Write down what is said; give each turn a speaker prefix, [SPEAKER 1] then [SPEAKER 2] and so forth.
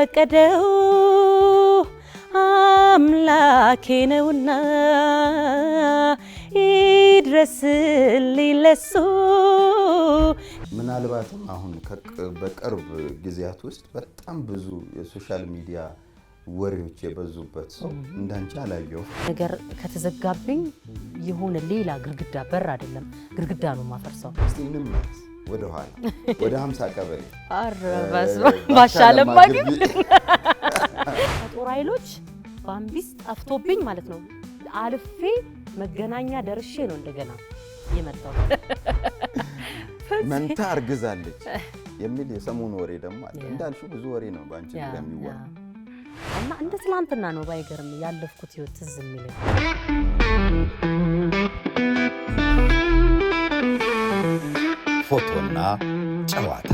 [SPEAKER 1] የፈቀደው አምላኬ ነውና ይድረስልኝ ለሱ
[SPEAKER 2] ምናልባትም አሁን በቅርብ ጊዜያት ውስጥ በጣም ብዙ የሶሻል ሚዲያ ወሬዎች የበዙበት ሰው እንዳንቺ አላየው
[SPEAKER 1] ነገር ከተዘጋብኝ የሆነ ሌላ ግርግዳ በር አይደለም ግርግዳ ነው ማፈርሰው
[SPEAKER 2] እስቲ እንመለስ ወደ ኋላ ወደ 50 ቀበሌ
[SPEAKER 1] አረባስ ባሻለም ማግብ ጦር ኃይሎች ባምቢስ ጠፍቶብኝ ማለት ነው አልፌ መገናኛ ደርሼ ነው እንደገና የመጣው
[SPEAKER 2] መንታ አርግዛለች የሚል የሰሞኑ ወሬ ደግሞ አለ እንዳልሽው ብዙ ወሬ ነው ባንቺ የሚወራ
[SPEAKER 1] እና እንደ ትላንትና ነው ባይገርም ያለፍኩት ህይወት ትዝ የሚለኝ
[SPEAKER 3] ፎቶና ጨዋታ